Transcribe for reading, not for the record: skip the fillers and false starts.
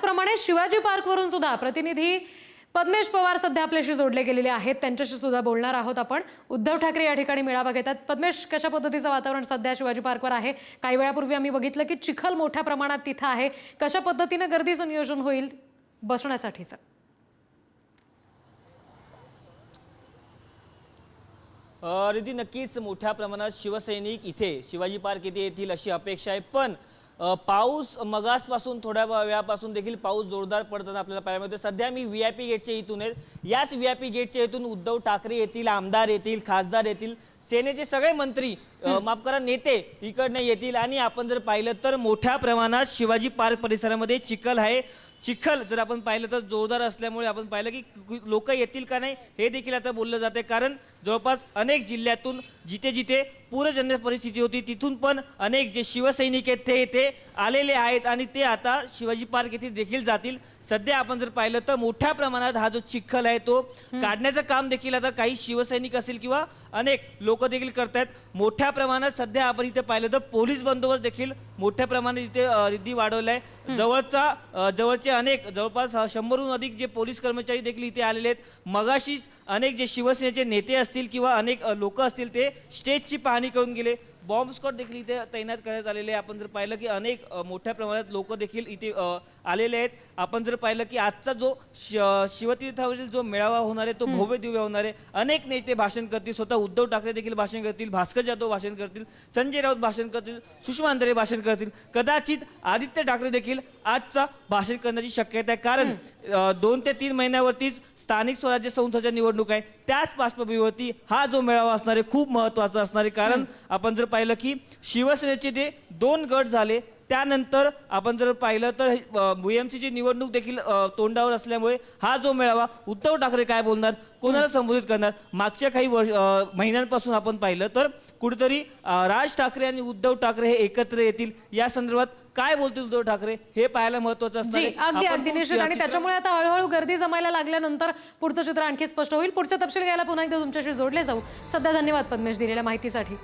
त्याचप्रमाणे शिवाजी पार्कवरून सुद्धा प्रतिनिधी पद्मेश पवार सध्या आपल्याशी जोडले गेलेले आहेत, त्यांच्याशी सुद्धा बोलणार आहोत आपण। उद्धव ठाकरे या ठिकाणी मेळावा घेतात। पद्मेश, कशा पद्धतीचं वातावरण सध्या शिवाजी पार्कवर आहे? काही वेळापूर्वी आम्ही बघितलं की चिखल मोठ्या प्रमाणात तिथे आहे, कशा पद्धतीने गर्दीचं नियोजन होईल बसण्यासाठीचं? रिधी, नक्कीच मोठ्या प्रमाणात शिवसैनिक इथे शिवाजी पार्क येथे येतील अशी अपेक्षा आहे, पण पाऊस मगासपासून थोड्या वेळापासून देखील पाऊस जोरदार पडताना आपल्याला पाहायला मिळतो। सध्या मी व्हीआयपी गेटच्या इथून आहे, याच व्हीआयपी गेटच्या इथून उद्धव ठाकरे येतील, आमदार येतील, खासदार येतील, सेनेचे सगळे मंत्री माफ करा नेते इकडनं येतील आणि आपण जर पाहिलं तर मोठ्या प्रमाणात शिवाजी पार्क परिसरामध्ये चिखल आहे। चिखल जर आपण पाहिलं तर जोरदार असल्यामुळे आपण पाहिलं की लोक येतील का नाही हे देखील आता बोललं जाते, कारण जवळपास अनेक जिल्ह्यातून जिथे जिथे पूरजन्य परिस्थिती होती तिथून पण अनेक जे शिवसैनिक आहेत ते इथे आलेले आहेत आणि ते आता शिवाजी पार्क येथे देखील जातील। सध्या आपण जर पाहिलं तर मोठ्या प्रमाणात हा जो चिखल आहे तो काढण्याचं काम देखील आता काही शिवसैनिक असेल किंवा अनेक लोक देखील करतात। मोठ्या प्रमाणात सध्या आपण इथे पाहिलं तर पोलीस बंदोबस्त देखील मोठ्या प्रमाणात इथे रिधी वाढवलाय। जवळचे अनेक जवळपास 100हून अधिक जे पोलीस कर्मचारी देखील इथे आलेले आहेत। मगाशीच अनेक जे शिवसेनेचे नेते असतील किंवा अनेक लोक असतील ते स्टेजची पाहणी करून गेले। बॉम्ब स्क्वॉड देखील इथे तैनात करण्यात आलेले। आपण जर पाहिलं की अनेक मोठ्या प्रमाणात लोक देखील इथे आलेले आहेत। आपण जर पाहिलं की आजचा जो शिवतीर्थावरील जो मेळावा होणार आहे तो भव्य दिव्य होणार आहे। अनेक नेते भाषण करतील, स्वतः उद्धव ठाकरे देखील भाषण करतील, भास्कर जाधव भाषण करतील, संजय राऊत भाषण करतील, सुषमा अंधारे भाषण करतील, कदाचित आदित्य ठाकरे देखील आजचा भाषण करण्याची शक्यता आहे, कारण 2 ते 3 महिन्यावरतीच स्थानिक स्वराज्य संस्थांच्या निवडणूक आहे। त्याच पार्श्वभूमीवरती हा जो मेळावा असणार आहे खूप महत्त्वाचा असणार आहे, कारण आपण जर पाहिलं की शिवसेनेचे जे 2 गट झाले त्यानंतर आपण जर पाहिलं तर बीएमसीची निवडणूक देखील तोंडावर असल्यामुळे हा जो मेळावा उद्धव ठाकरे काय बोलणार, कोणाला संबोधित करणार, मागच्या काही महिन्यांपासून आपण पाहिलं तर कुठेतरी राज ठाकरे आणि उद्धव ठाकरे हे एकत्र येतील, या संदर्भात काय बोलतील उद्धव ठाकरे हे पाहायला महत्त्वाचं असणार आहे। अगदी निश्चित, आणि त्याच्यामुळे आता हळूहळू गर्दी जमायला लागल्यानंतर पुढचं चित्र आणखी स्पष्ट होईल। पुढचे तपशील घ्यायला पुन्हा एकदा तुमच्याशी जोडले जाऊ। सध्या धन्यवाद पद्मेश दिलेल्या माहितीसाठी।